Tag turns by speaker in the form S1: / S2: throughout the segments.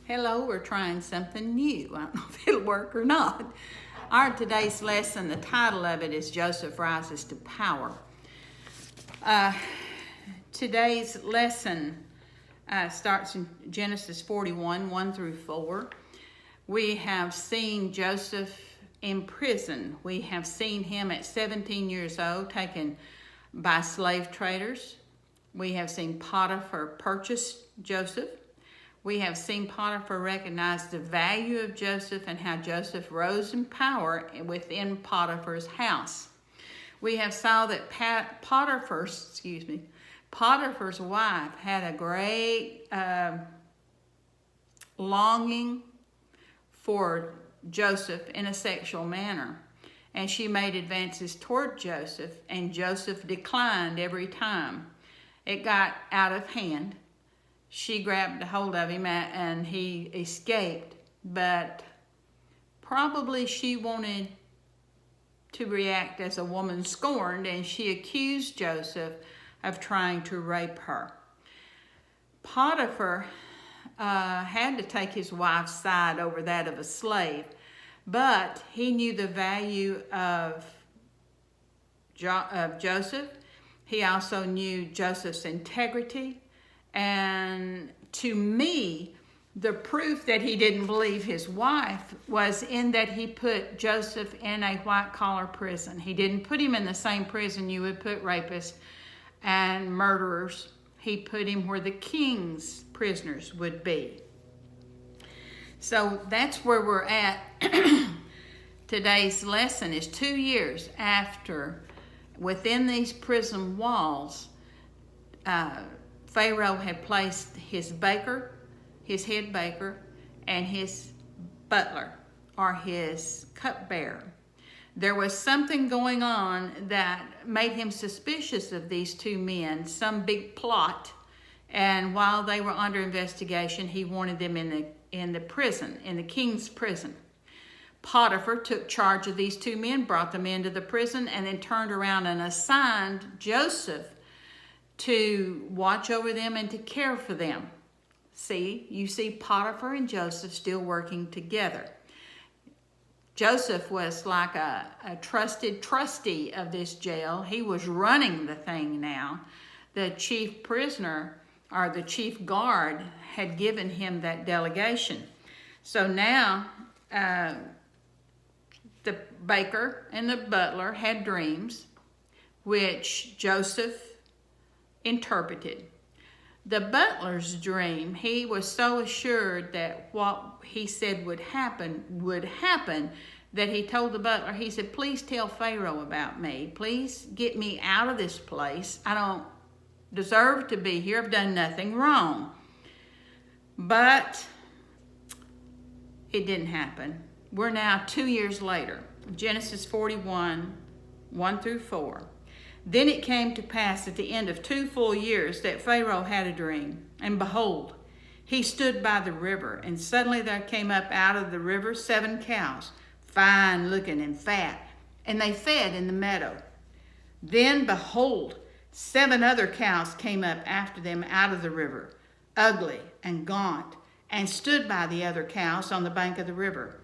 S1: Hello, we're trying something new. I don't know if it'll work or not. Our today's lesson, the title of it is Joseph Rises to Power. Today's lesson starts in Genesis 41, 1 through 4. We have seen Joseph in prison. We have seen him at 17 years old taken by slave traders. We have seen Potiphar purchase Joseph. We have seen Potiphar recognize the value of Joseph and how Joseph rose in power within Potiphar's house. We have saw that Potiphar's wife had a great longing for Joseph in a sexual manner. And she made advances toward Joseph, and Joseph declined every time. It got out of hand. She grabbed a hold of him and he escaped, but probably she wanted to react as a woman scorned, and she accused Joseph of trying to rape her. Potiphar had to take his wife's side over that of a slave, but he knew the value of Joseph. He also knew Joseph's integrity. And to me, the proof that he didn't believe his wife was in that he put Joseph in a white-collar prison. He didn't put him in the same prison you would put rapists and murderers. He put him where the king's prisoners would be. So that's where we're at. Today's lesson is 2 years after, within these prison walls, Pharaoh had placed his baker, his head baker, and his butler, or his cupbearer. There was something going on that made him suspicious of these two men, some big plot. And while they were under investigation, he wanted them in the prison, in the king's prison. Potiphar took charge of these two men, brought them into the prison, and then turned around and assigned Joseph to watch over them and to care for them. You see Potiphar and Joseph still working together. Joseph was like a trusted trustee of this jail. He was running the thing now. The chief prisoner, or the chief guard, had given him that delegation. So now the baker and the butler had dreams, which Joseph interpreted. The butler's dream, he was so assured that what he said would happen, that he told the butler, he said, please tell Pharaoh about me. Please get me out of this place. I don't deserve to be here. I've done nothing wrong. But it didn't happen. We're now 2 years later. Genesis 41, 1 through 4. Then it came to pass at the end of 2 full years that Pharaoh had a dream, and behold, he stood by the river, and suddenly there came up out of the river 7 cows, fine looking and fat, and they fed in the meadow. Then behold, 7 other cows came up after them out of the river, ugly and gaunt, and stood by the other cows on the bank of the river.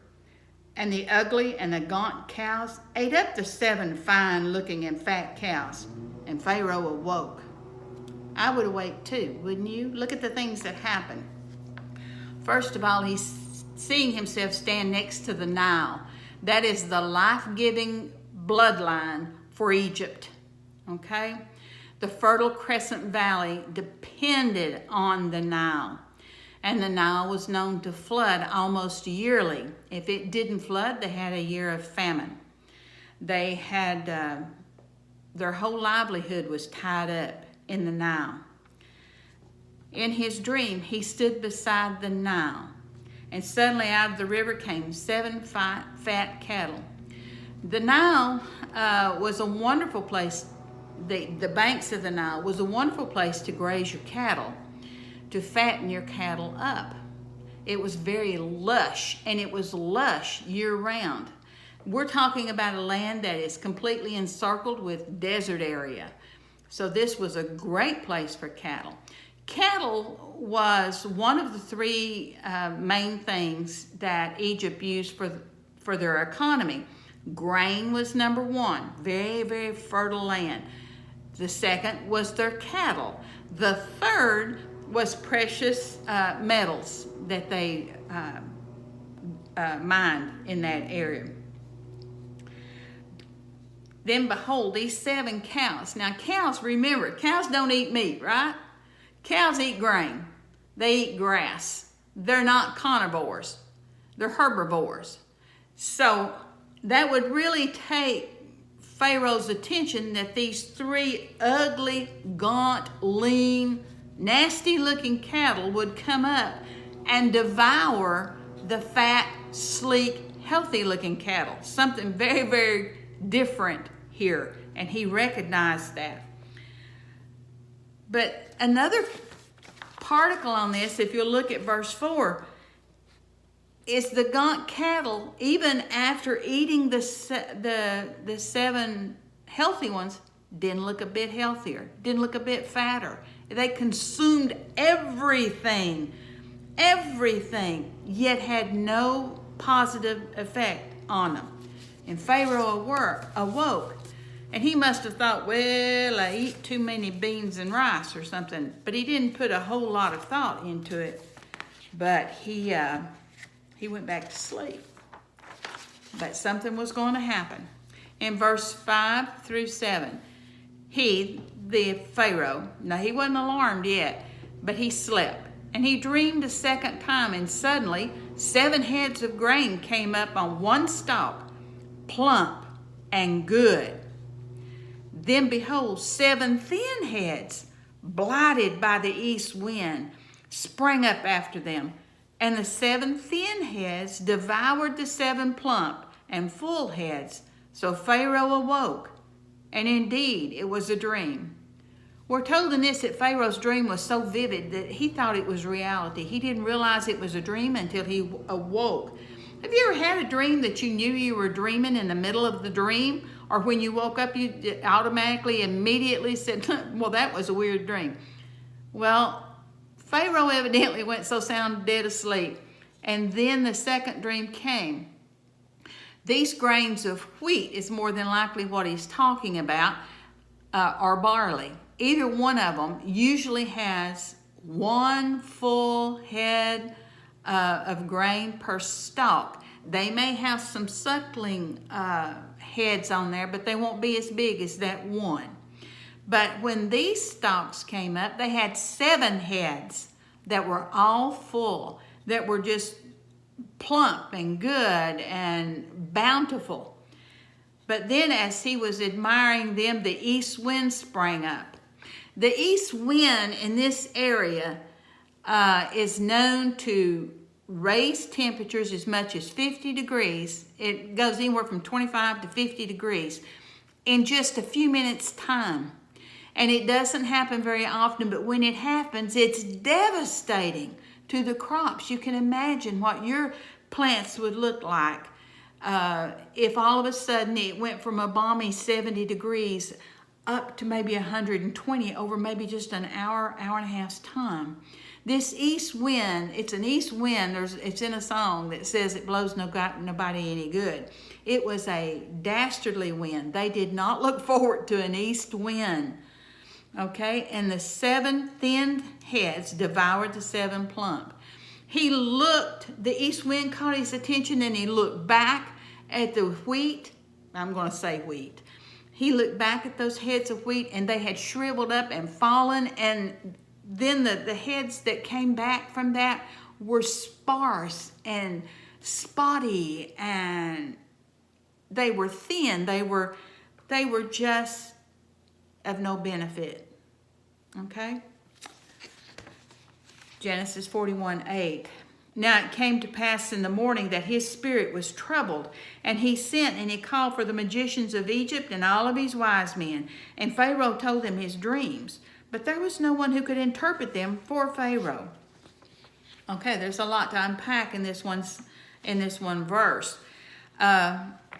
S1: And the ugly and the gaunt cows ate up the 7 fine-looking and fat cows, and Pharaoh awoke. I would awake too, wouldn't you? Look at the things that happened. First of all, he's seeing himself stand next to the Nile. That is the life-giving bloodline for Egypt, okay? The Fertile Crescent Valley depended on the Nile. And the Nile was known to flood almost yearly. If it didn't flood, they had a year of famine. They had, their whole livelihood was tied up in the Nile. In his dream, he stood beside the Nile, and suddenly out of the river came 7 fat cattle. The Nile was a wonderful place. The banks of the Nile was a wonderful place to graze your cattle, to fatten your cattle up. It was very lush, and it was lush year-round. We're talking about a land that is completely encircled with desert area. So this was a great place for cattle. Cattle was one of the three main things that Egypt used for their economy. Grain was number one, very, very fertile land. The second was their cattle. The third was precious metals that they mined in that area. Then behold, these 7 cows. Now cows, remember, cows don't eat meat, right? Cows eat grain. They eat grass. They're not carnivores. They're herbivores. So that would really take Pharaoh's attention that these 3 ugly, gaunt, lean, nasty-looking cattle would come up and devour the fat, sleek, healthy-looking cattle. Something very, very different here, and he recognized that. But another particle on this, if you look at verse 4, is the gaunt cattle, even after eating the 7 healthy ones, didn't look a bit healthier, didn't look a bit fatter. They consumed everything, yet had no positive effect on them. And Pharaoh awoke, and he must have thought, well, I eat too many beans and rice or something. But he didn't put a whole lot of thought into it. But he went back to sleep. But something was going to happen. In verse 5 through 7, the Pharaoh, now he wasn't alarmed yet, but he slept. And he dreamed a second time, and suddenly 7 heads of grain came up on one stalk, plump and good. Then behold, 7 thin heads, blighted by the east wind, sprang up after them. And the 7 thin heads devoured the 7 plump and full heads. So Pharaoh awoke, and indeed it was a dream. We're told in this that Pharaoh's dream was so vivid that he thought it was reality. He didn't realize it was a dream until he awoke. Have you ever had a dream that you knew you were dreaming in the middle of the dream? Or when you woke up, you automatically, immediately said, well, that was a weird dream. Well, Pharaoh evidently went so sound dead asleep. And then the second dream came. These grains of wheat is more than likely what he's talking about, or barley. Either one of them usually has 1 full head of grain per stalk. They may have some suckling heads on there, but they won't be as big as that one. But when these stalks came up, they had 7 heads that were all full, that were just plump and good and bountiful. But then as he was admiring them, the east wind sprang up. The east wind in this area is known to raise temperatures as much as 50 degrees. It goes anywhere from 25 to 50 degrees in just a few minutes' time. And it doesn't happen very often, but when it happens, it's devastating to the crops. You can imagine what your plants would look like if all of a sudden it went from a balmy 70 degrees up to maybe 120 over maybe just an hour, hour and a half's time. This east wind, it's an east wind, it's in a song that says it blows nobody any good. It was a dastardly wind. They did not look forward to an east wind. Okay, and the 7 thin heads devoured the 7 plump. The east wind caught his attention, and he looked back at the wheat. I'm going to say wheat. He looked back at those heads of wheat, and they had shriveled up and fallen, and then the heads that came back from that were sparse and spotty, and they were thin. They were just of no benefit. Okay? Genesis 41:8. Now it came to pass in the morning that his spirit was troubled, and he sent and he called for the magicians of Egypt and all of his wise men. And Pharaoh told them his dreams, but there was no one who could interpret them for Pharaoh. Okay, there's a lot to unpack in this one verse.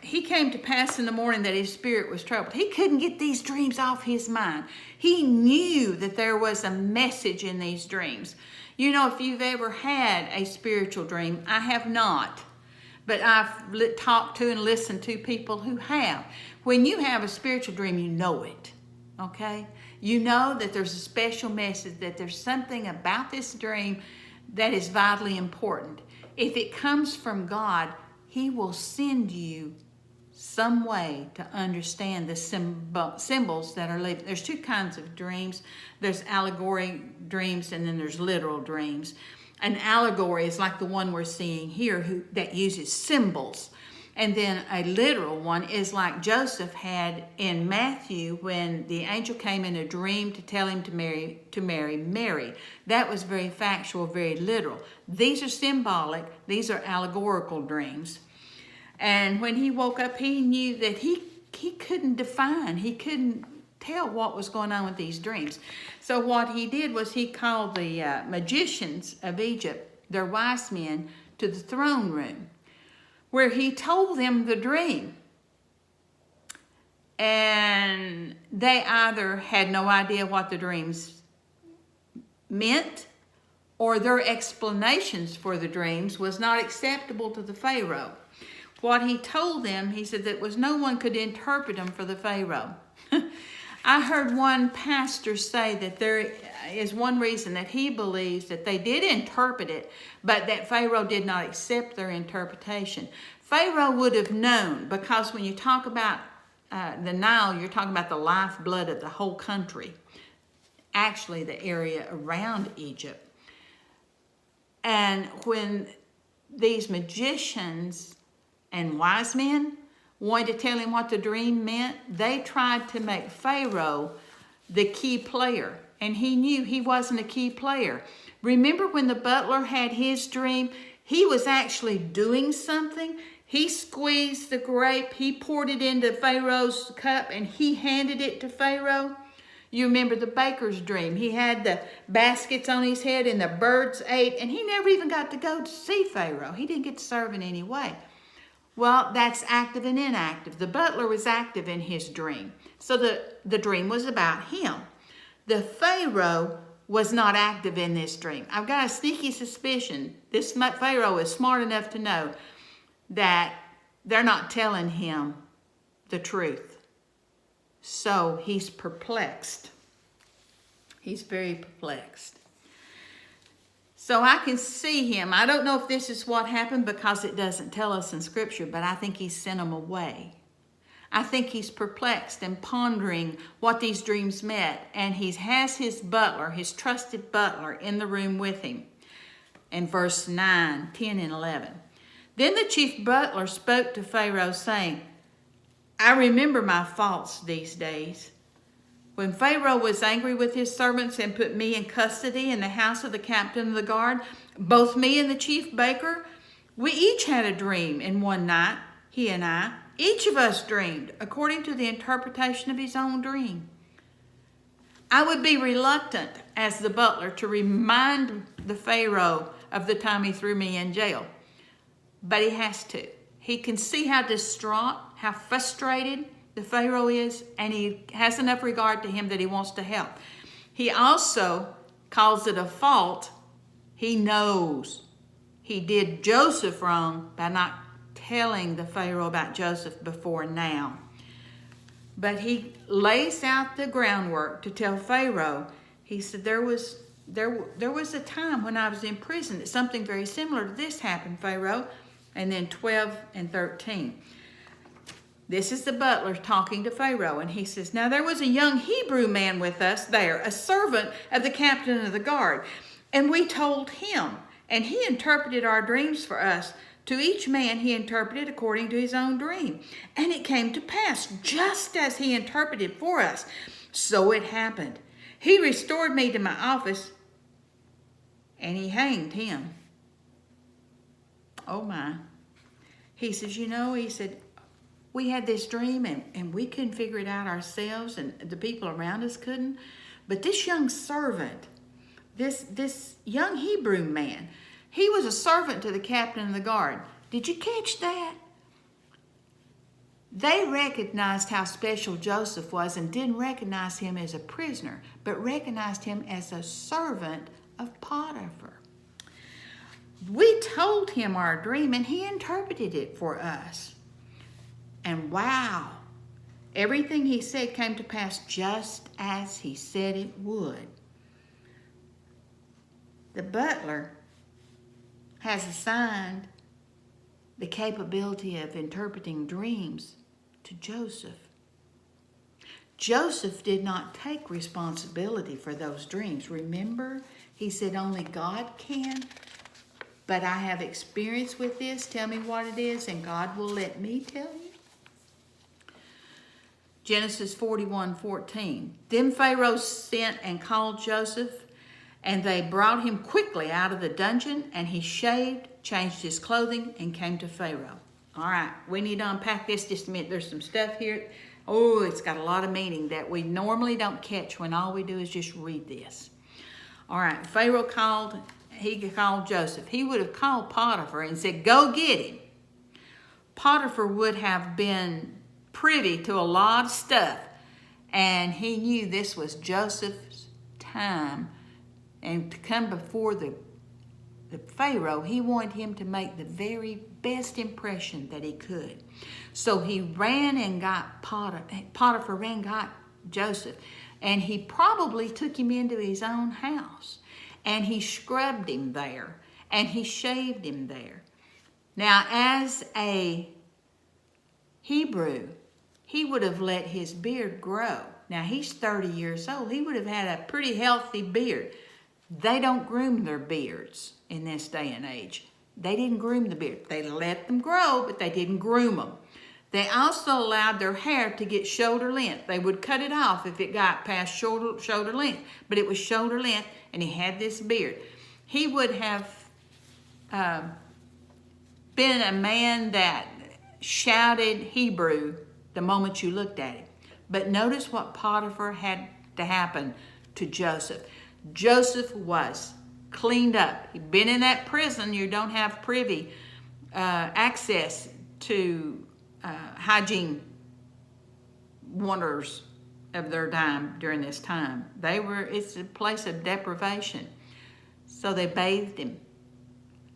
S1: he came to pass in the morning that his spirit was troubled. He couldn't get these dreams off his mind. He knew that there was a message in these dreams. You know, if you've ever had a spiritual dream, I have not, but I've talked to and listened to people who have. When you have a spiritual dream, you know it, okay? You know that there's a special message, that there's something about this dream that is vitally important. If it comes from God, He will send you some way to understand the symbols that are living. There's two kinds of dreams. There's allegory dreams, and then there's literal dreams. An allegory is like the one we're seeing here that uses symbols. And then a literal one is like Joseph had in Matthew when the angel came in a dream to tell him to marry Mary. That was very factual, very literal. These are symbolic. These are allegorical dreams. And when he woke up, he knew that he couldn't define, he couldn't tell what was going on with these dreams. So what he did was he called the magicians of Egypt, their wise men, to the throne room, where he told them the dream. And they either had no idea what the dreams meant, or their explanations for the dreams was not acceptable to the Pharaoh. What he told them, he said that was no one could interpret them for the Pharaoh. I heard one pastor say that there is one reason that he believes that they did interpret it, but that Pharaoh did not accept their interpretation. Pharaoh would have known, because when you talk about the Nile, you're talking about the lifeblood of the whole country, actually the area around Egypt. And when these magicians and wise men wanted to tell him what the dream meant, they tried to make Pharaoh the key player, and he knew he wasn't a key player. Remember when the butler had his dream? He was actually doing something. He squeezed the grape, he poured it into Pharaoh's cup, and he handed it to Pharaoh. You remember the baker's dream. He had the baskets on his head and the birds ate, and he never even got to go to see Pharaoh. He didn't get to serve in any way. Well, that's active and inactive. The butler was active in his dream. So the dream was about him. The Pharaoh was not active in this dream. I've got a sneaky suspicion this Pharaoh is smart enough to know that they're not telling him the truth. So he's perplexed. He's very perplexed. So I can see him. I don't know if this is what happened because it doesn't tell us in Scripture, but I think he sent him away. I think he's perplexed and pondering what these dreams meant, and he has his butler, his trusted butler, in the room with him. In verse 9, 10, and 11. Then the chief butler spoke to Pharaoh, saying, I remember my faults these days. When Pharaoh was angry with his servants and put me in custody in the house of the captain of the guard, both me and the chief baker, we each had a dream in one night, he and I. Each of us dreamed according to the interpretation of his own dream. I would be reluctant as the butler to remind the Pharaoh of the time he threw me in jail, but he has to. He can see how distraught, how frustrated the Pharaoh is, and he has enough regard to him that he wants to help. He also calls it a fault. He knows he did Joseph wrong by not telling the Pharaoh about Joseph before now. But he lays out the groundwork to tell Pharaoh. He said, there was a time when I was in prison that something very similar to this happened, Pharaoh. And then 12 and 13. This is the butler talking to Pharaoh, and he says, Now there was a young Hebrew man with us there, a servant of the captain of the guard. And we told him, and he interpreted our dreams for us. To each man he interpreted according to his own dream. And it came to pass, just as he interpreted for us. So it happened. He restored me to my office, and he hanged him. Oh my. He says, he said, we had this dream and we couldn't figure it out ourselves, and the people around us couldn't. But this young servant, this young Hebrew man, he was a servant to the captain of the guard. Did you catch that? They recognized how special Joseph was and didn't recognize him as a prisoner, but recognized him as a servant of Potiphar. We told him our dream and he interpreted it for us. And wow, everything he said came to pass just as he said it would. The butler has assigned the capability of interpreting dreams to Joseph. Joseph did not take responsibility for those dreams. Remember, he said only God can, but I have experience with this. Tell me what it is, and God will let me tell you. Genesis 41:14. Then Pharaoh sent and called Joseph, and they brought him quickly out of the dungeon, and he shaved, changed his clothing, and came to Pharaoh. All right, we need to unpack this just a minute. There's some stuff here. Oh, it's got a lot of meaning that we normally don't catch when all we do is just read this. All right, Pharaoh called Joseph. He would have called Potiphar and said, go get him. Potiphar would have been privy to a lot of stuff, and he knew this was Joseph's time. And to come before the Pharaoh, he wanted him to make the very best impression that he could. So he ran and got Potiphar ran and got Joseph. And he probably took him into his own house. And he scrubbed him there. And he shaved him there. Now, as a Hebrew, he would have let his beard grow. Now, he's 30 years old. He would have had a pretty healthy beard. They don't groom their beards in this day and age. They didn't groom the beard. They let them grow, but they didn't groom them. They also allowed their hair to get shoulder length. They would cut it off if it got past shoulder length, but it was shoulder length, and he had this beard. He would have been a man that shouted Hebrew the moment you looked at him. But notice what Potiphar had to happen to Joseph. Joseph was cleaned up. He'd been in that prison. You don't have privy access to hygiene wonders of their time during this time. It's a place of deprivation. So they bathed him.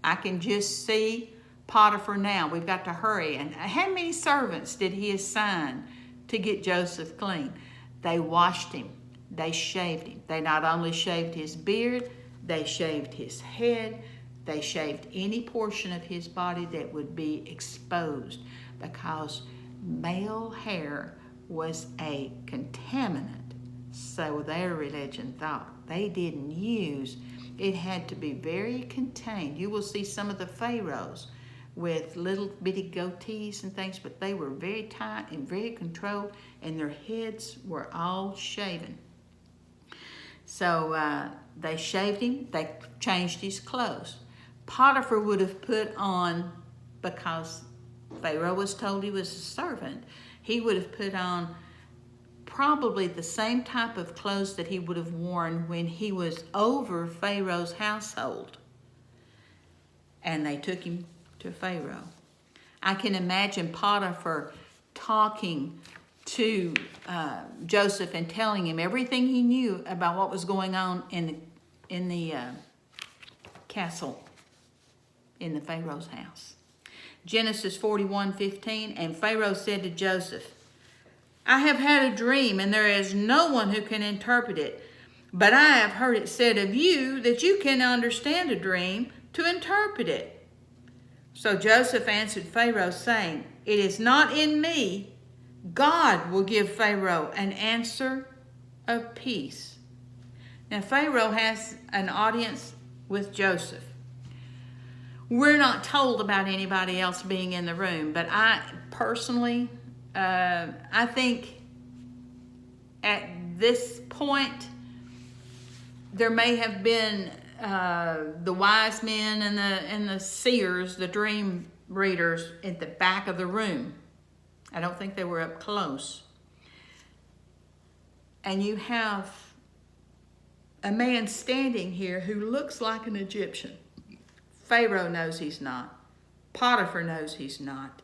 S1: I can just see Potiphar now. We've got to hurry. And how many servants did he assign to get Joseph clean? They washed him. They shaved him. They not only shaved his beard, they shaved his head. They shaved any portion of his body that would be exposed, because male hair was a contaminant. So their religion thought. They didn't use. It had to be very contained. You will see some of the pharaohs with little bitty goatees and things, but they were very tight and very controlled, and their heads were all shaven. So they shaved him, they changed his clothes. Potiphar would have put on, because Pharaoh was told he was a servant, he would have put on probably the same type of clothes that he would have worn when he was over Pharaoh's household. And they took him to Pharaoh. I can imagine Potiphar talking to Joseph and telling him everything he knew about what was going on in the castle in the Pharaoh's house. Genesis 41:15, and Pharaoh said to Joseph, I have had a dream, and there is no one who can interpret it, but I have heard it said of you that you can understand a dream to interpret it. So Joseph answered Pharaoh, saying, It is not in me. God will give Pharaoh an answer of peace. Now, Pharaoh has an audience with Joseph. We're not told about anybody else being in the room, but I personally, I think at this point, there may have been the wise men and the seers, the dream readers at the back of the room. I don't think they were up close. And you have a man standing here who looks like an Egyptian. Pharaoh knows he's not. Potiphar knows he's not.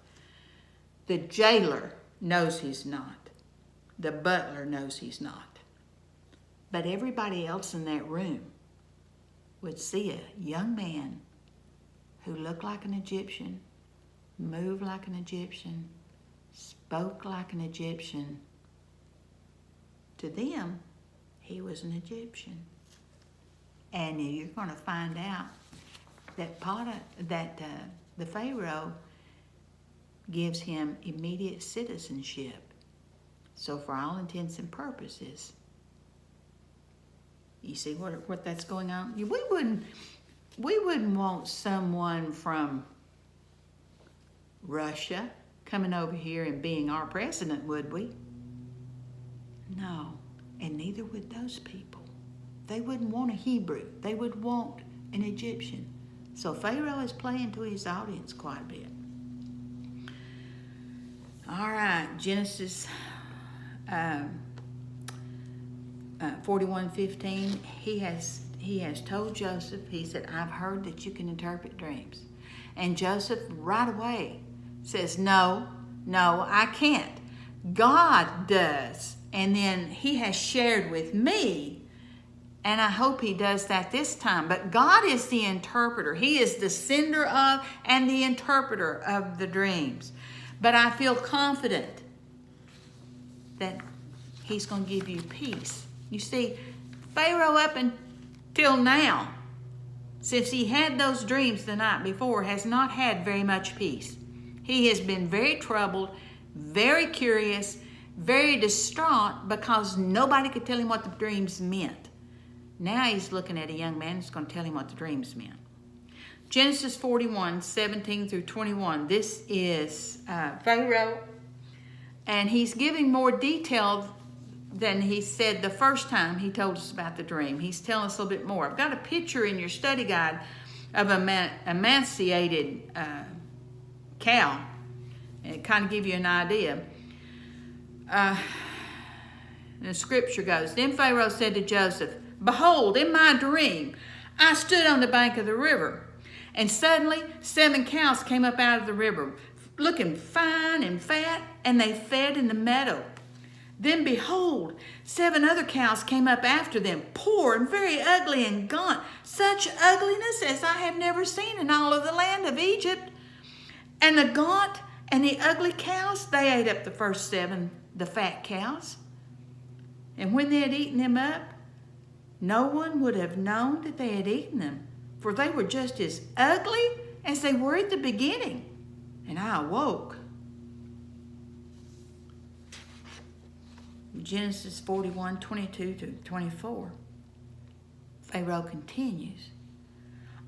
S1: The jailer knows he's not. The butler knows he's not. But everybody else in that room would see a young man who looked like an Egyptian, moved like an Egyptian, spoke like an Egyptian. To them, he was an Egyptian. And you're going to find out that the Pharaoh gives him immediate citizenship. So for all intents and purposes, you see what that's going on? We wouldn't want someone from Russia coming over here and being our president, would we? No, and neither would those people. They wouldn't want a Hebrew. They would want an Egyptian. So Pharaoh is playing to his audience quite a bit. All right, Genesis 41:15. He has told Joseph, he said, I've heard that you can interpret dreams. And Joseph right away says, no, I can't. God does. And then he has shared with me, and I hope he does that this time. But God is the interpreter. He is the sender of and the interpreter of the dreams. But I feel confident that he's going to give you peace. You see, Pharaoh up until now, since he had those dreams the night before, has not had very much peace. He has been very troubled, very curious, very distraught because nobody could tell him what the dreams meant. Now he's looking at a young man who's going to tell him what the dreams meant. Genesis 41:17 through 21. This is Pharaoh, and he's giving more detail than he said the first time he told us about the dream. He's telling us a little bit more. I've got a picture in your study guide of an emaciated cow. And it kind of give you an idea. The scripture goes, Then Pharaoh said to Joseph, Behold, in my dream, I stood on the bank of the river, and suddenly 7 cows came up out of the river, looking fine and fat, and they fed in the meadow. Then behold, 7 other cows came up after them, poor and very ugly and gaunt, such ugliness as I have never seen in all of the land of Egypt. And the gaunt and the ugly cows, they ate up the first 7, the fat cows. And when they had eaten them up, no one would have known that they had eaten them, for they were just as ugly as they were at the beginning. And I awoke. Genesis 41:22 to 24. Pharaoh continues.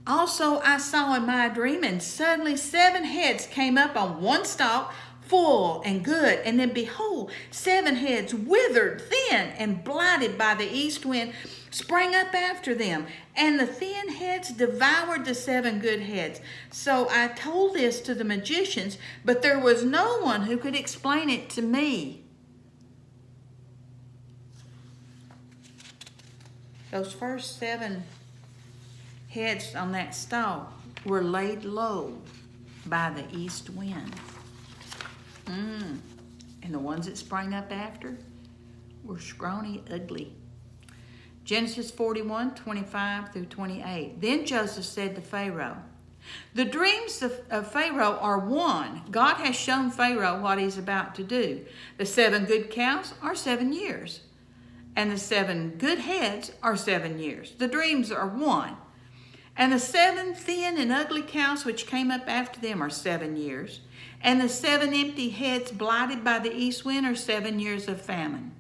S1: Also I saw in my dream, and suddenly 7 heads came up on one stalk, full and good. And then behold, 7 heads, withered, thin, and blighted by the east wind, sprang up after them. And the thin heads devoured the 7 good heads. So I told this to the magicians, but there was no one who could explain it to me. Those first 7 heads on that stalk were laid low by the east wind. And the ones that sprang up after were scrawny, ugly. Genesis 41:25 through 28. Then Joseph said to Pharaoh, The dreams of Pharaoh are one. God has shown Pharaoh what he's about to do. The 7 good cows are 7 years, and the 7 good heads are 7 years. The dreams are one. And the 7 thin and ugly cows which came up after them are 7 years. And the 7 empty heads blighted by the east wind are 7 years of famine.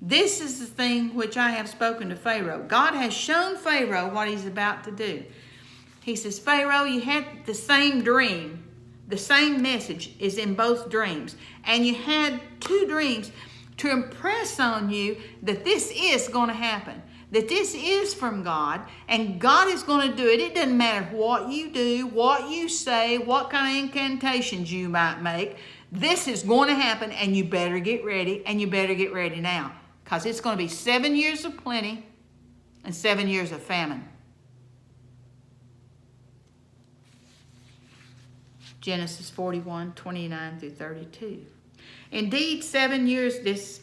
S1: This is the thing which I have spoken to Pharaoh. God has shown Pharaoh what he's about to do. He says, Pharaoh, you had the same dream. The same message is in both dreams. And you had 2 dreams to impress on you that this is going to happen. That this is from God, and God is going to do it. It doesn't matter what you do, what you say, what kind of incantations you might make. This is going to happen, and you better get ready, and you better get ready now. Because it's going to be 7 years of plenty and 7 years of famine. Genesis 41:29 through 32. Indeed, 7 years, this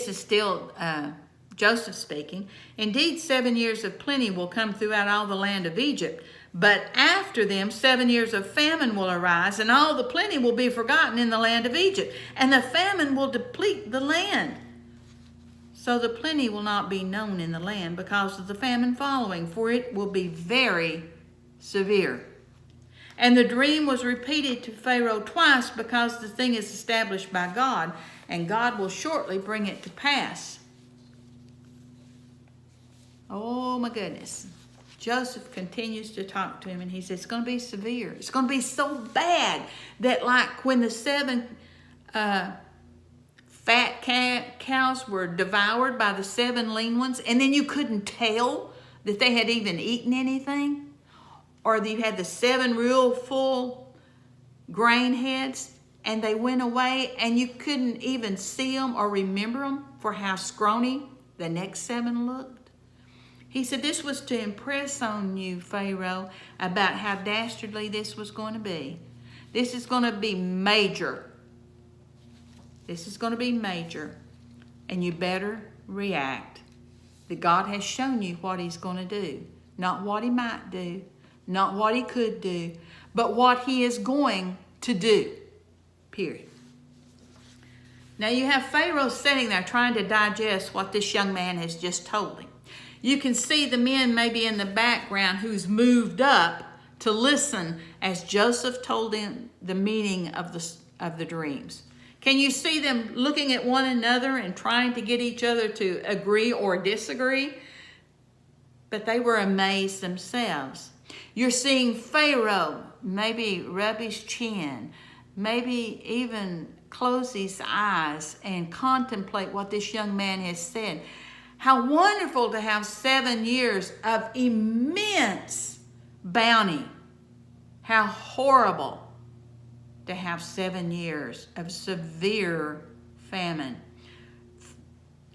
S1: is still Joseph speaking. Indeed, 7 years of plenty will come throughout all the land of Egypt. But after them, 7 years of famine will arise, and all the plenty will be forgotten in the land of Egypt. And the famine will deplete the land. So the plenty will not be known in the land because of the famine following, for it will be very severe. And the dream was repeated to Pharaoh twice because the thing is established by God, and God will shortly bring it to pass. Oh my goodness. Joseph continues to talk to him, and he says, it's going to be severe. It's going to be so bad that like when the 7 fat cows were devoured by the 7 lean ones, and then you couldn't tell that they had even eaten anything, or that you had the 7 real full grain heads, and they went away, and you couldn't even see them or remember them for how scrawny the next 7 looked. He said this was to impress on you, Pharaoh, about how dastardly this was going to be. This is going to be major. This is going to be major. And you better react. That God has shown you what he's going to do. Not what he might do. Not what he could do. But what he is going to do. Period. Now you have Pharaoh sitting there trying to digest what this young man has just told him. You can see the men maybe in the background who's moved up to listen as Joseph told him the meaning of the dreams. Can you see them looking at one another and trying to get each other to agree or disagree? But they were amazed themselves. You're seeing Pharaoh maybe rub his chin, maybe even close his eyes and contemplate what this young man has said. How wonderful to have 7 years of immense bounty. How horrible to have 7 years of severe famine.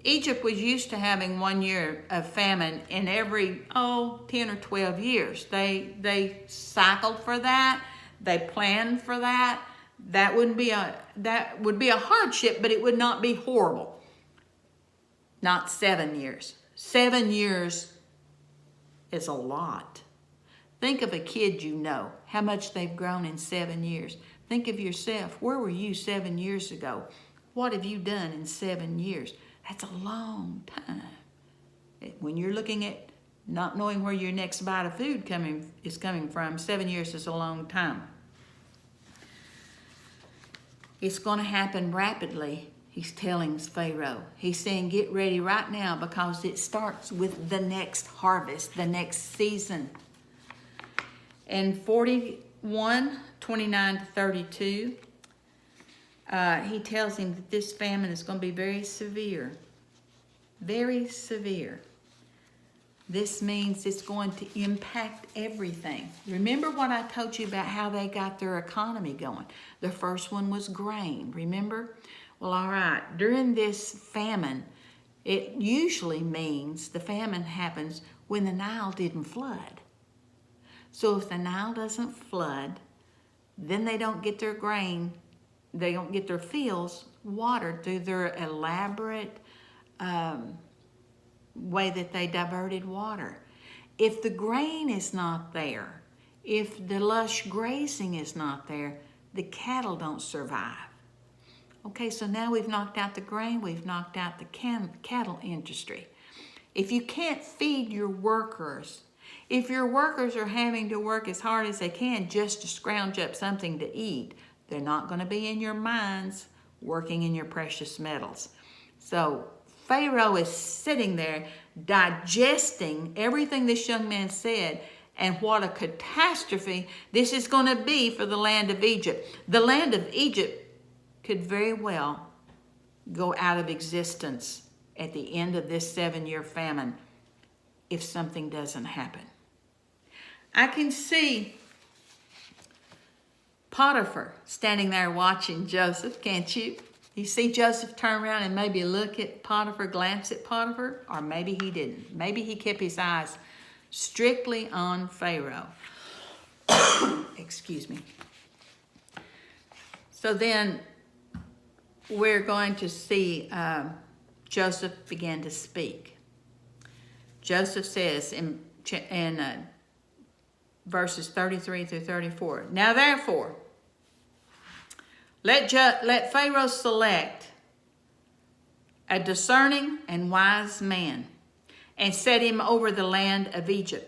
S1: Egypt was used to having 1 year of famine in every 10 or 12 years. They cycled for that. They planned for that. That would be a hardship, but it would not be horrible. Not 7 years. 7 years is a lot. Think of a kid you know, how much they've grown in 7 years. Think of yourself. Where were you 7 years ago? What have you done in 7 years? That's a long time. When you're looking at not knowing where your next bite of food is coming from, 7 years is a long time. It's going to happen rapidly. He's telling Pharaoh. He's saying, get ready right now because it starts with the next harvest, the next season. In 41:29 to 32, he tells him that this famine is going to be very severe. Very severe. This means it's going to impact everything. Remember what I told you about how they got their economy going? The first one was grain, remember? Well, all right, during this famine, it usually means the famine happens when the Nile didn't flood. So if the Nile doesn't flood, then they don't get their grain, they don't get their fields watered through their elaborate way that they diverted water. If the grain is not there, if the lush grazing is not there, the cattle don't survive. Okay, so now we've knocked out the grain, we've knocked out the cattle industry. If you can't feed your workers, if your workers are having to work as hard as they can just to scrounge up something to eat, they're not going to be in your mines working in your precious metals. So Pharaoh is sitting there digesting everything this young man said, and what a catastrophe this is going to be for the land of Egypt. The land of Egypt could very well go out of existence at the end of this 7-year famine if something doesn't happen. I can see Potiphar standing there watching Joseph, can't you? You see Joseph turn around and maybe look at Potiphar, glance at Potiphar, or maybe he didn't. Maybe he kept his eyes strictly on Pharaoh. Excuse me. So then we're going to see Joseph began to speak. Joseph says in verses 33 through 34, "Now therefore, let Pharaoh select a discerning and wise man, and set him over the land of Egypt.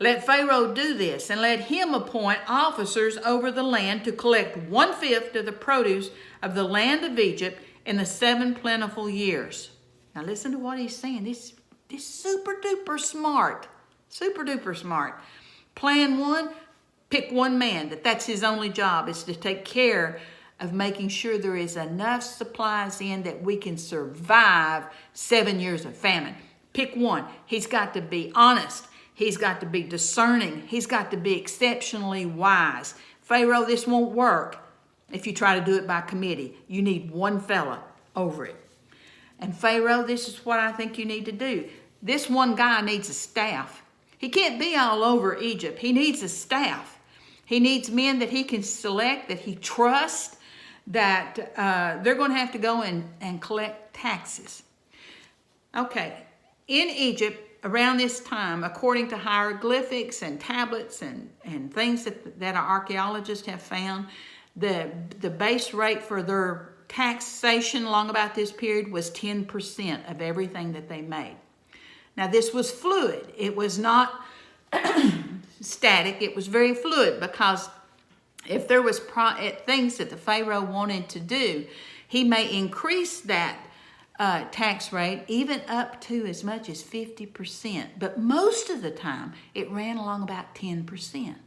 S1: Let Pharaoh do this, and let him appoint officers over the land to collect 1/5 of the produce of the land of Egypt in the 7 plentiful years." Now listen to what he's saying. This super duper smart. Super duper smart. Plan 1, pick one man. That's his only job, is to take care of making sure there is enough supplies in that we can survive 7 years of famine. Pick one. He's got to be honest. He's got to be discerning. He's got to be exceptionally wise. Pharaoh, this won't work if you try to do it by committee. You need one fella over it. And Pharaoh, this is what I think you need to do. This one guy needs a staff. He can't be all over Egypt. He needs a staff. He needs men that he can select, that he trusts, that they're going to have to go and collect taxes. Okay, in Egypt, around this time, according to hieroglyphics and tablets and things that our archaeologists have found, the base rate for their taxation along about this period was 10% of everything that they made. Now this was fluid. It was not static. It was very fluid, because if there was things that the Pharaoh wanted to do, he may increase that tax rate even up to as much as 50%. But most of the time, it ran along about 10%.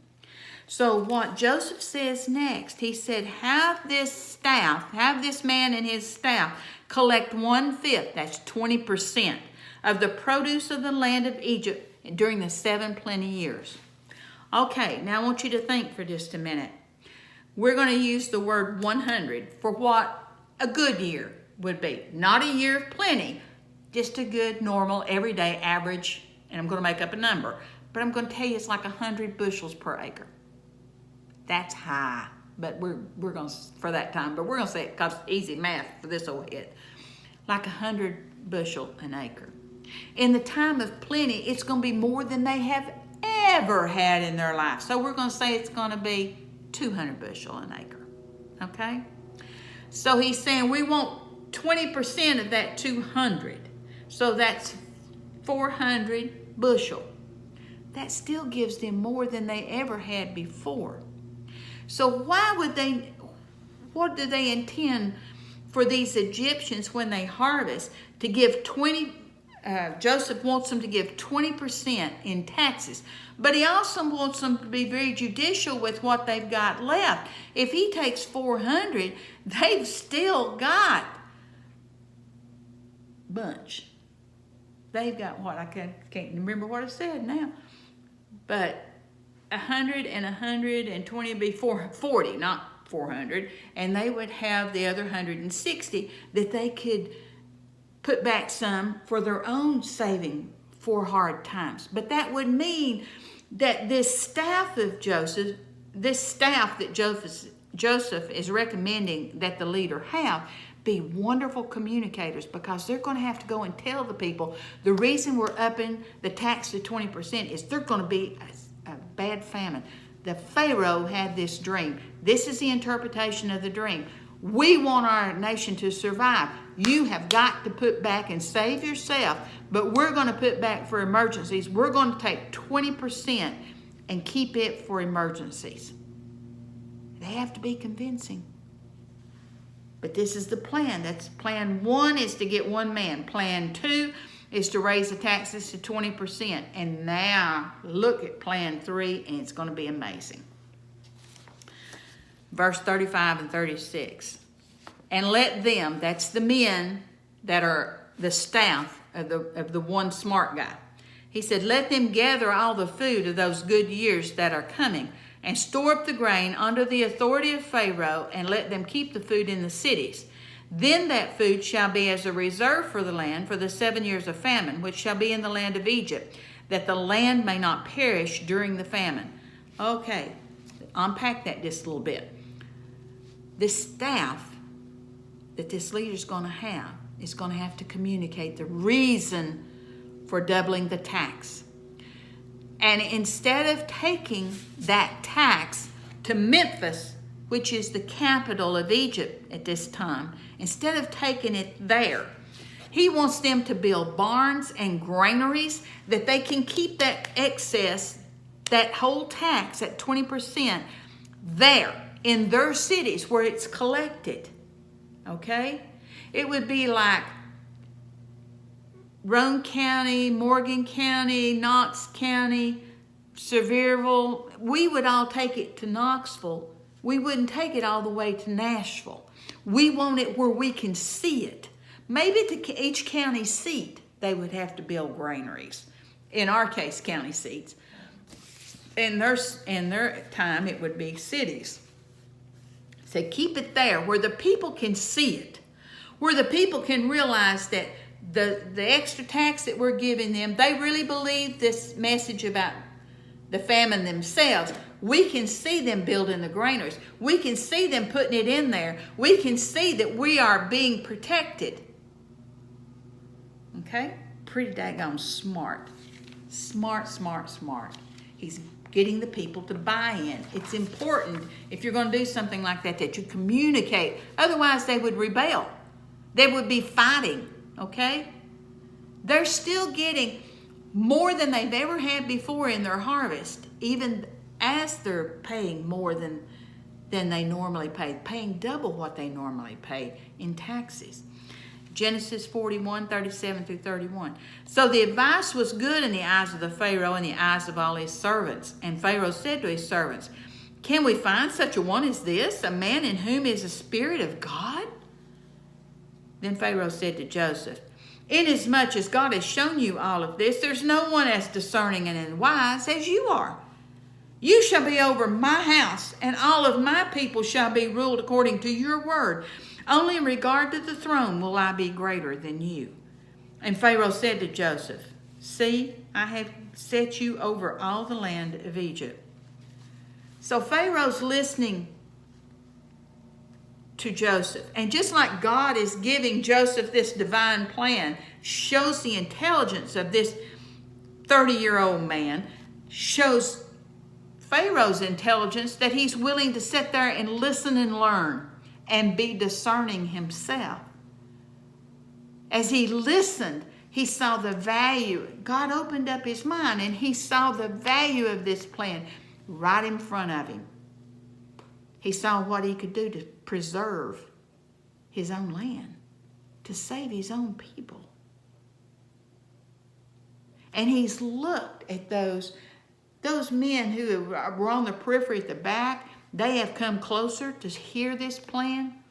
S1: So what Joseph says next, he said, have this man and his staff collect 1/5, that's 20%, of the produce of the land of Egypt during the 7 plenty years. Okay, now I want you to think for just a minute. We're going to use the word 100 for what a good year would be. Not a year of plenty, just a good, normal, everyday average, and I'm going to make up a number, but I'm going to tell you it's like 100 bushels per acre. That's high, but we're going to, for that time, but we're going to say it because easy math for this old head. Like 100 bushel an acre. In the time of plenty, it's going to be more than they have ever had in their life. So we're going to say it's going to be 200 bushel an acre, okay? So he's saying we want 20% of that 200. So that's 400 bushel. That still gives them more than they ever had before. So what do they intend for these Egyptians when they harvest to give 20? Joseph wants them to give 20% in taxes, but he also wants them to be very judicial with what they've got left. If he takes 400, they've still got bunch. They've got what? I can't remember what I said now, but 100 and 120 would be 40, not 400, and they would have the other 160 that they could put back some for their own saving for hard times. But that would mean that this staff that Joseph is recommending that the leader have, be wonderful communicators, because they're going to have to go and tell the people the reason we're upping the tax to 20% is there's going to be a bad famine. The Pharaoh had this dream. This is the interpretation of the dream. We want our nation to survive. You have got to put back and save yourself, but we're going to put back for emergencies. We're going to take 20% and keep it for emergencies. They have to be convincing. But this is the plan. That's plan 1 is to get one man. Plan 2 is to raise the taxes to 20%. And now look at plan 3, and it's going to be amazing. Verse 35 and 36. And let them, that's the men that are the staff of the one smart guy. He said, let them gather all the food of those good years that are coming, and store up the grain under the authority of Pharaoh, and let them keep the food in the cities. Then that food shall be as a reserve for the land for the 7 years of famine, which shall be in the land of Egypt, that the land may not perish during the famine. Okay, unpack that just a little bit. The staff that this leader's going to have to communicate the reason for doubling the tax. And instead of taking that tax to Memphis, which is the capital of Egypt at this time, instead of taking it there, he wants them to build barns and granaries that they can keep that excess, that whole tax at 20% there in their cities where it's collected. Okay? It would be like Roane County, Morgan County, Knox County, Sevierville. We would all take it to Knoxville. We wouldn't take it all the way to Nashville. We want it where we can see it. Maybe to each county seat, they would have to build granaries. In our case, county seats. In their time, it would be cities. So keep it there where the people can see it, where the people can realize that the extra tax that we're giving them, they really believe this message about the famine themselves. We can see them building the granaries. We can see them putting it in there. We can see that we are being protected. Okay? Pretty daggone smart. Smart. He's getting the people to buy in. It's important, if you're going to do something like that, that you communicate. Otherwise, they would rebel. They would be fighting. Okay? They're still getting more than they've ever had before in their harvest, even as they're paying more than they normally pay, paying double what they normally pay in taxes. Genesis 41, 37 through 31. So the advice was good in the eyes of the Pharaoh and the eyes of all his servants. And Pharaoh said to his servants, "Can we find such a one as this, a man in whom is the Spirit of God?" Then Pharaoh said to Joseph, "Inasmuch as God has shown you all of this, there's no one as discerning and as wise as you are. You shall be over my house, and all of my people shall be ruled according to your word. Only in regard to the throne will I be greater than you." And Pharaoh said to Joseph, "See, I have set you over all the land of Egypt." So Pharaoh's listening to Joseph. And just like God is giving Joseph this divine plan, shows the intelligence of this 30-year-old man, shows Pharaoh's intelligence that he's willing to sit there and listen and learn and be discerning himself. As he listened, he saw the value. God opened up his mind and he saw the value of this plan right in front of him. He saw what he could do to preserve his own land, to save his own people. And he's looked at those men who were on the periphery at the back. They have come closer to hear this plan,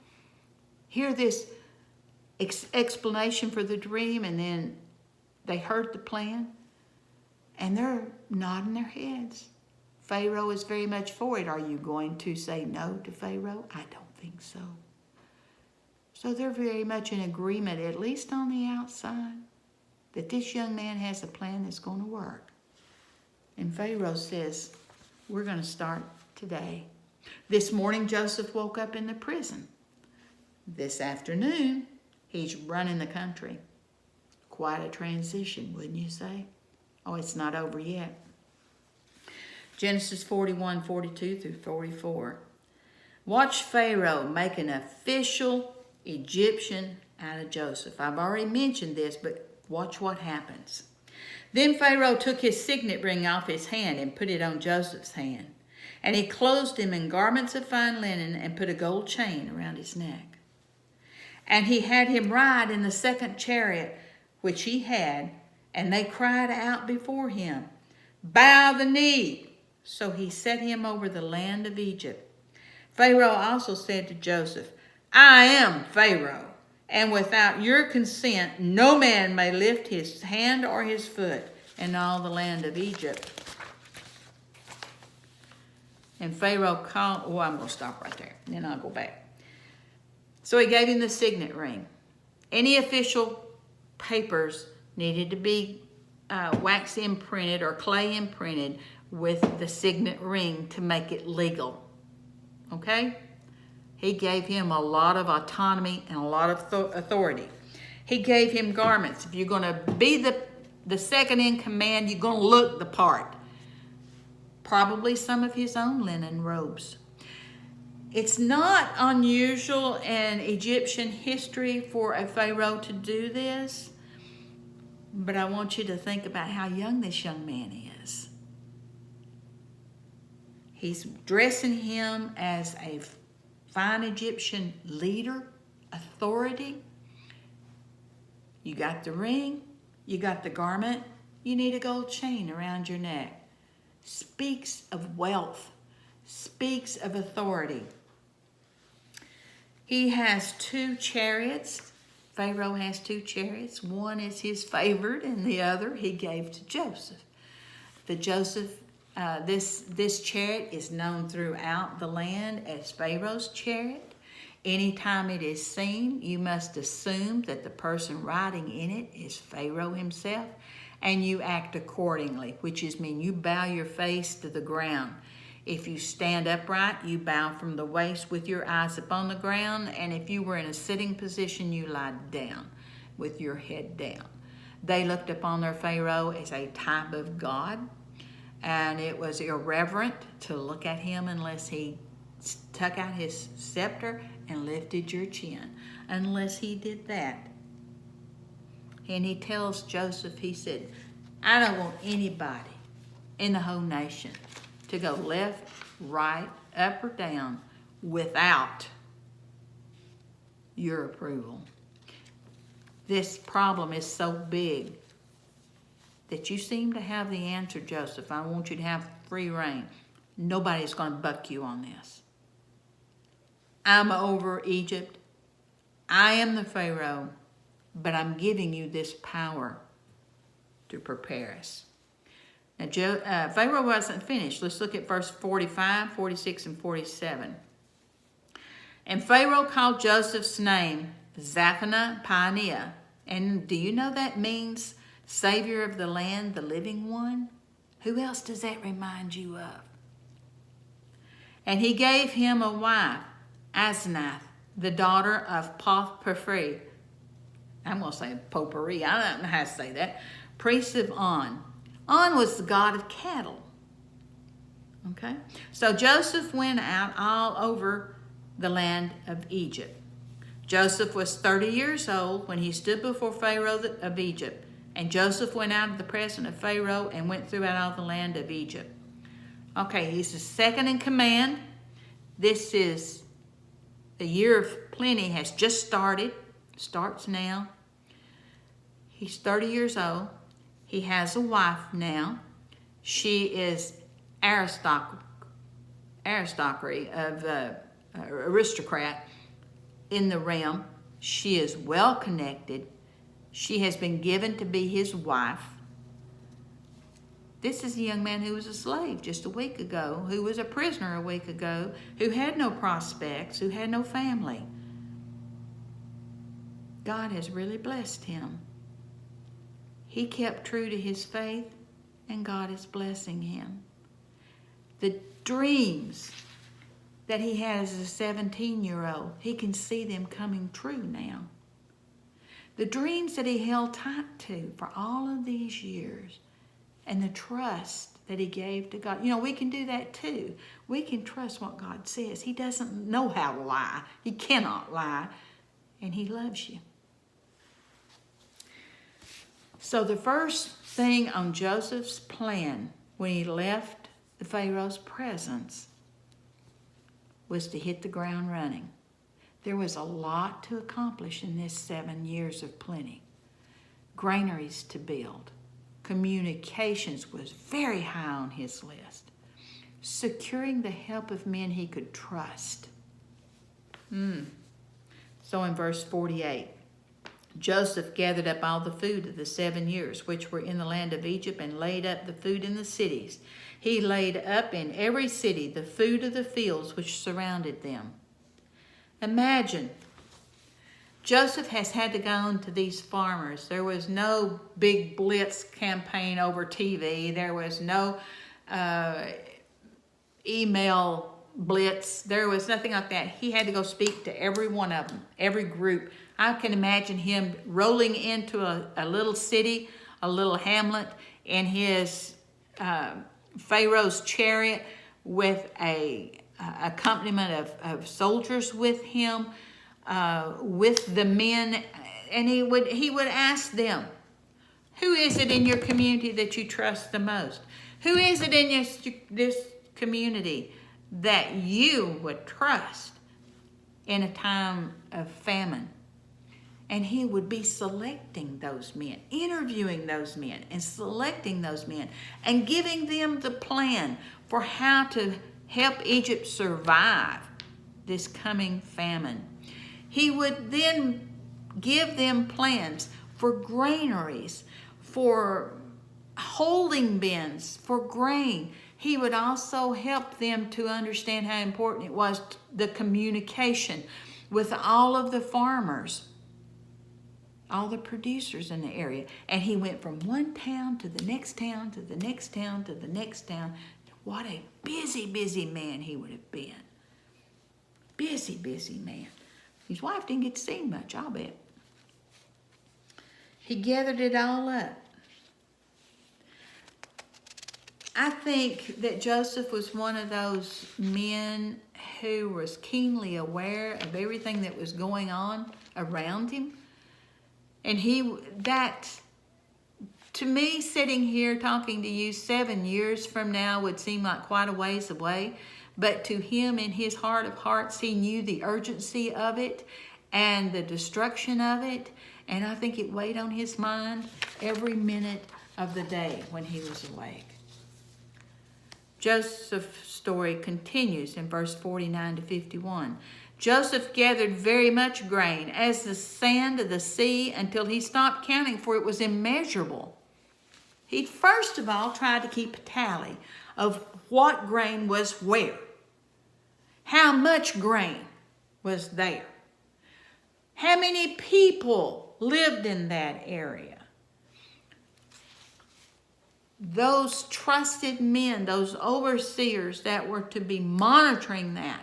S1: hear this explanation for the dream, and then they heard the plan, and they're nodding their heads. Pharaoh is very much for it. Are you going to say no to Pharaoh? I don't think so. So they're very much in agreement, at least on the outside, that this young man has a plan that's going to work. And Pharaoh says, we're going to start today. This morning, Joseph woke up in the prison. This afternoon, he's running the country. Quite a transition, wouldn't you say? Oh, it's not over yet. Genesis 41, 42 through 44. Watch Pharaoh make an official Egyptian out of Joseph. I've already mentioned this, but watch what happens. Then Pharaoh took his signet ring off his hand and put it on Joseph's hand. And he clothed him in garments of fine linen and put a gold chain around his neck. And he had him ride in the second chariot which he had, and they cried out before him, "Bow the knee." So he set him over the land of Egypt. Pharaoh also said to Joseph, "I am Pharaoh, and without your consent no man may lift his hand or his foot in all the land of Egypt." And Pharaoh called, I'm going to stop right there, and then I'll go back. So he gave him the signet ring. Any official papers needed to be wax imprinted or clay imprinted with the signet ring to make it legal. Okay? He gave him a lot of autonomy and a lot of authority. He gave him garments. If you're going to be the second in command, you're going to look the part. Probably some of his own linen robes. It's not unusual in Egyptian history for a pharaoh to do this, but I want you to think about how young this young man is. He's dressing him as a fine Egyptian leader, authority. You got the ring, you got the garment, you need a gold chain around your neck. Speaks of wealth, speaks of authority. He has 2 chariots. Pharaoh has 2 chariots. One is his favorite, and the other he gave to Joseph. This chariot is known throughout the land as Pharaoh's chariot. Anytime it is seen, you must assume that the person riding in it is Pharaoh himself, and you act accordingly, which is mean you bow your face to the ground. If you stand upright, you bow from the waist with your eyes upon the ground, and if you were in a sitting position, you lie down with your head down. They looked upon their Pharaoh as a type of God, and it was irreverent to look at him unless he stuck out his scepter and lifted your chin, unless he did that. And he tells Joseph, he said, I don't want anybody in the whole nation to go left, right, up or down without your approval. This problem is so big that you seem to have the answer, Joseph. I want you to have free reign. Nobody's going to buck you on this. I'm over Egypt. I am the Pharaoh, but I'm giving you this power to prepare us. Now, Pharaoh wasn't finished. Let's look at verse 45, 46, and 47. And Pharaoh called Joseph's name Zaphanath-Paaneah. And do you know that means Savior of the land, the living one? Who else does that remind you of? And he gave him a wife, Asenath, the daughter of Poth-Perfri. I'm going to say Potpourri. I don't know how to say that. Priest of On. On was the god of cattle. Okay? So Joseph went out all over the land of Egypt. Joseph was 30 years old when he stood before Pharaoh of Egypt. And Joseph went out of the presence of Pharaoh and went throughout all the land of Egypt. Okay, he's the second in command. This is the year of plenty has just started. Starts now. He's 30 years old. He has a wife now. She is aristocracy of aristocrat in the realm. She is well connected. She has been given to be his wife. This is a young man who was a slave just a week ago, who was a prisoner a week ago, who had no prospects, who had no family. God has really blessed him. He kept true to his faith, and God is blessing him. The dreams that he had as a 17-year-old, he can see them coming true now. The dreams that he held tight to for all of these years, and the trust that he gave to God. You know, we can do that too. We can trust what God says. He doesn't know how to lie. He cannot lie, and he loves you. So the first thing on Joseph's plan when he left the Pharaoh's presence was to hit the ground running. There was a lot to accomplish in this 7 years of plenty. Granaries to build. Communications was very high on his list. Securing the help of men he could trust. So in verse 48, Joseph gathered up all the food of the 7 years which were in the land of Egypt and laid up the food in the cities. He laid up in every city the food of the fields which surrounded them. Imagine, Joseph has had to go on to these farmers. There was no big blitz campaign over TV. There was no email blitz. There was nothing like that. He had to go speak to every one of them, every group. I can imagine him rolling into a little city, a little hamlet, in his Pharaoh's chariot with a accompaniment of soldiers with him, with the men, and he would ask them, who is it in your community that you trust the most? Who is it in this community that you would trust in a time of famine? And he would be selecting those men, interviewing those men, and selecting those men, and giving them the plan for how to help Egypt survive this coming famine. He would then give them plans for granaries, for holding bins, for grain. He would also help them to understand how important it was, the communication with all of the farmers, all the producers in the area. And he went from one town to the next town, to the next town, to the next town. What a busy, busy man he would have been. Busy, busy man. His wife didn't get to see him much, I'll bet. He gathered it all up. I think that Joseph was one of those men who was keenly aware of everything that was going on around him. And to me, sitting here talking to you 7 years from now would seem like quite a ways away. But to him, in his heart of hearts, he knew the urgency of it and the destruction of it. And I think it weighed on his mind every minute of the day when he was awake. Joseph's story continues in verse 49 to 51. Joseph gathered very much grain, as the sand of the sea, until he stopped counting, for it was immeasurable. He first of all tried to keep a tally of what grain was where. How much grain was there? How many people lived in that area? Those trusted men, those overseers that were to be monitoring that,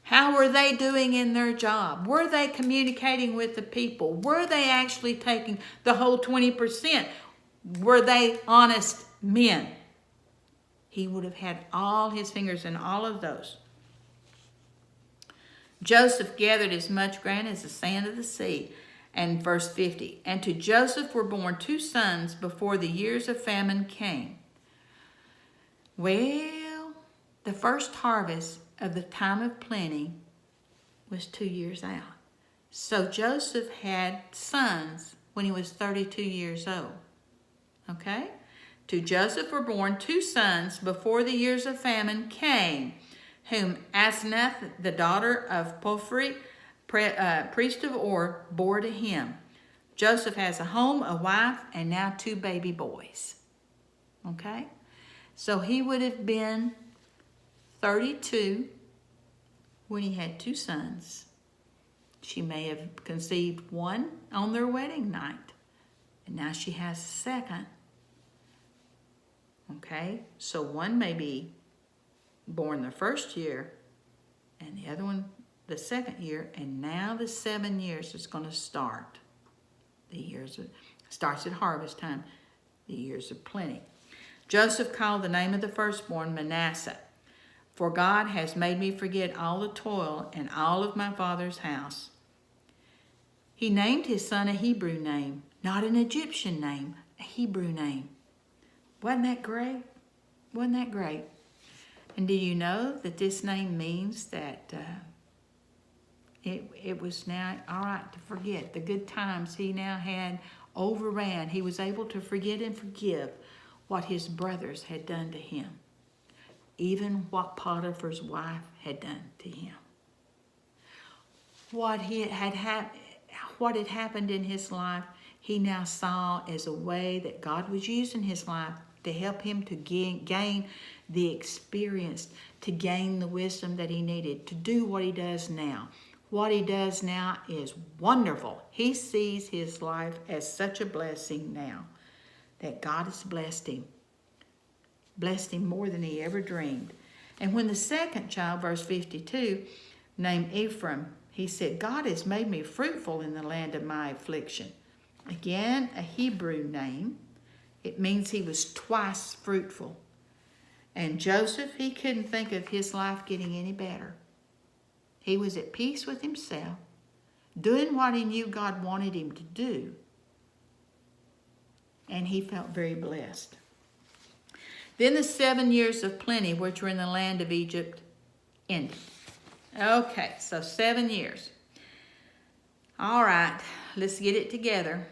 S1: how were they doing in their job? Were they communicating with the people? Were they actually taking the whole 20%? Were they honest men? He would have had all his fingers in all of those. Joseph gathered as much grain as the sand of the sea. And verse 50, and to Joseph were born 2 sons before the years of famine came. Well, the first harvest of the time of plenty was 2 years out. So Joseph had sons when he was 32 years old. Okay? To Joseph were born 2 sons before the years of famine came, whom Asenath, the daughter of Porphyri, priest of Or, bore to him. Joseph has a home, a wife, and now 2 baby boys. Okay? So he would have been 32 when he had 2 sons. She may have conceived one on their wedding night, and now she has a second. Okay? So one may be born the first year, and the other one the second year, and now the 7 years is going to start. Starts at harvest time, the years of plenty. Joseph called the name of the firstborn Manasseh, for God has made me forget all the toil and all of my father's house. He named his son a Hebrew name, not an Egyptian name, a Hebrew name. Wasn't that great? Wasn't that great? And do you know that this name means that it was now all right to forget the good times he now had overran. He was able to forget and forgive what his brothers had done to him, even what Potiphar's wife had done to him. What had happened in his life, he now saw as a way that God was using his life to help him to gain the experience, to gain the wisdom that he needed to do what he does now. What he does now is wonderful. He sees his life as such a blessing now that God has blessed him more than he ever dreamed. And when the second child, verse 52, named Ephraim, he said, God has made me fruitful in the land of my affliction. Again, a Hebrew name. It means he was twice fruitful. And Joseph, he couldn't think of his life getting any better. He was at peace with himself, doing what he knew God wanted him to do. And he felt very blessed. Then the 7 years of plenty, which were in the land of Egypt, ended. Okay, so 7 years. All right, let's get it together.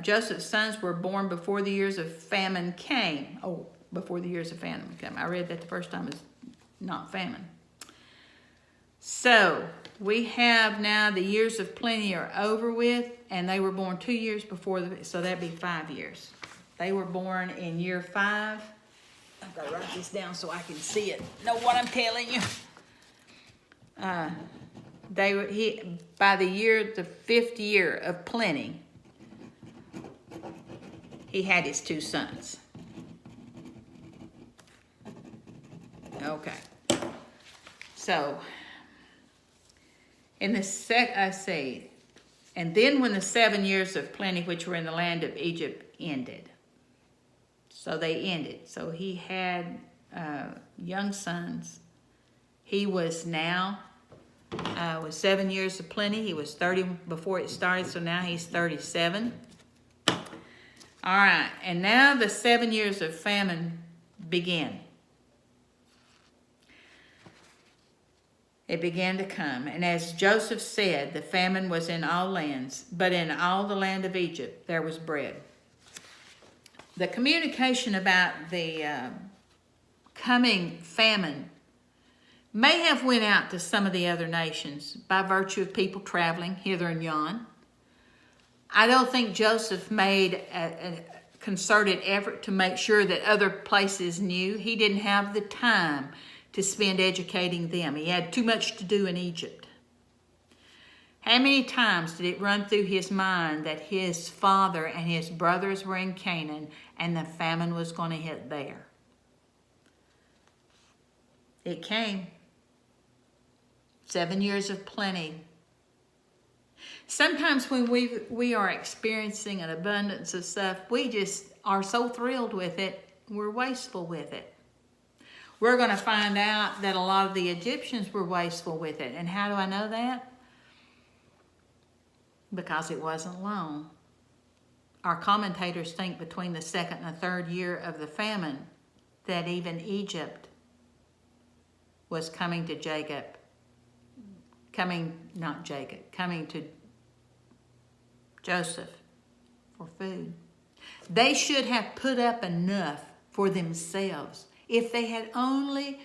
S1: Joseph's sons were born before the years of famine came. Oh, before the years of famine came. I read that the first time is not famine. So we have now the years of plenty are over with, and they were born 2 years before, so that'd be 5 years. They were born in year 5. I've got to write this down so I can see it. Know what I'm telling you. By the 5th year of plenty, he had his 2 sons. Okay. So, and then when the 7 years of plenty, which were in the land of Egypt, ended. So they ended. So he had young sons. He was now, with 7 years of plenty, he was 30 before it started, so now he's 37. All right, and now the 7 years of famine began. It began to come, and as Joseph said, the famine was in all lands, but in all the land of Egypt there was bread. The communication about the coming famine may have went out to some of the other nations by virtue of people traveling hither and yon. I don't think Joseph made a concerted effort to make sure that other places knew. He didn't have the time to spend educating them. He had too much to do in Egypt. How many times did it run through his mind that his father and his brothers were in Canaan and the famine was going to hit there? It came. 7 years of plenty. Sometimes when we are experiencing an abundance of stuff, we just are so thrilled with it, we're wasteful with it. We're going to find out that a lot of the Egyptians were wasteful with it. And how do I know that? Because it wasn't long. Our commentators think between the 2nd and the 3rd year of the famine that even Egypt was coming to coming to Joseph for food. They should have put up enough for themselves. If they had only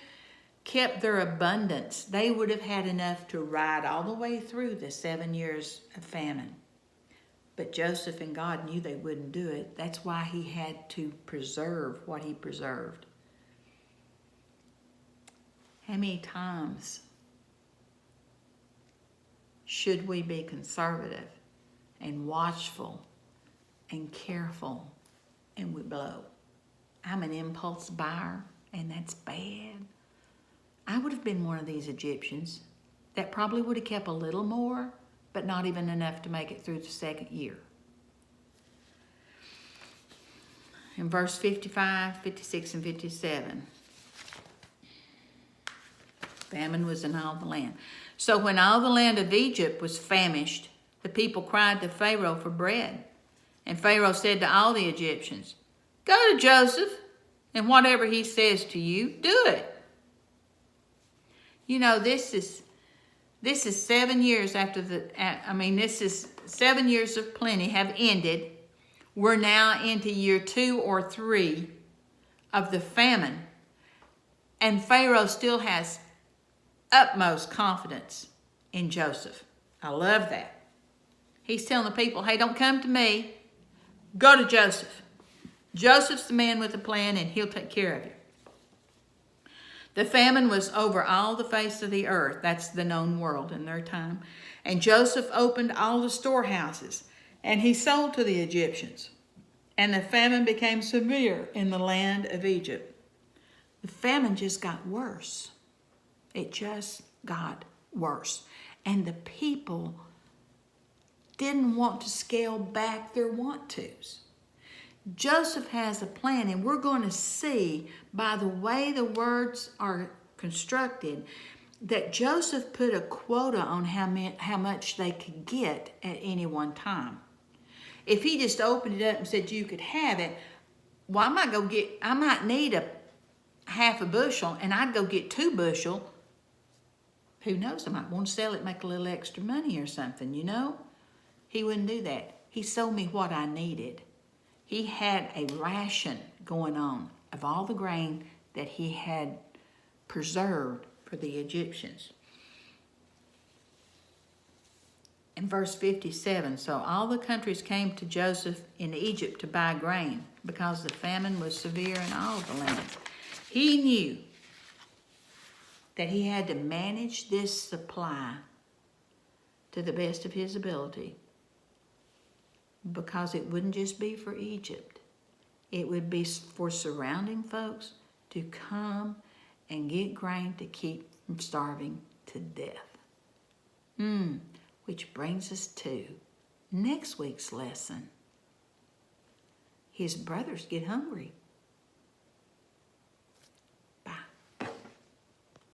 S1: kept their abundance, they would have had enough to ride all the way through the 7 years of famine. But Joseph and God knew they wouldn't do it. That's why he had to preserve what he preserved. How many times should we be conservative and watchful and careful and we blow? I'm an impulse buyer, and that's bad. I would have been one of these Egyptians that probably would have kept a little more, but not even enough to make it through the 2nd year. In verse 55, 56, and 57, famine was in all the land. So when all the land of Egypt was famished, the people cried to Pharaoh for bread. And Pharaoh said to all the Egyptians, "Go to Joseph, and whatever he says to you, do it." You know, this is 7 years after this is 7 years of plenty have ended. We're now into year 2 or 3 of the famine. And Pharaoh still has utmost confidence in Joseph. I love that. He's telling the people, hey, don't come to me. Go to Joseph. Joseph's the man with a plan, and he'll take care of you. The famine was over all the face of the earth. That's the known world in their time. And Joseph opened all the storehouses, and he sold to the Egyptians. and the famine became severe in the land of Egypt. The famine just got worse. It just got worse. And the people didn't want to scale back their want-tos. Joseph has a plan, and we're going to see by the way the words are constructed that Joseph put a quota on how much they could get at any one time. If he just opened it up and said you could have it, well, I might need a half a bushel, and I'd go get 2 bushel. Who knows, I might want to sell it, make a little extra money or something, you know? He wouldn't do that. He sold me what I needed. He had a ration going on of all the grain that he had preserved for the Egyptians. In verse 57, so all the countries came to Joseph in Egypt to buy grain because the famine was severe in all the lands. He knew that he had to manage this supply to the best of his ability, because it wouldn't just be for Egypt. It would be for surrounding folks to come and get grain to keep from starving to death. Which brings us to next week's lesson. His brothers get hungry.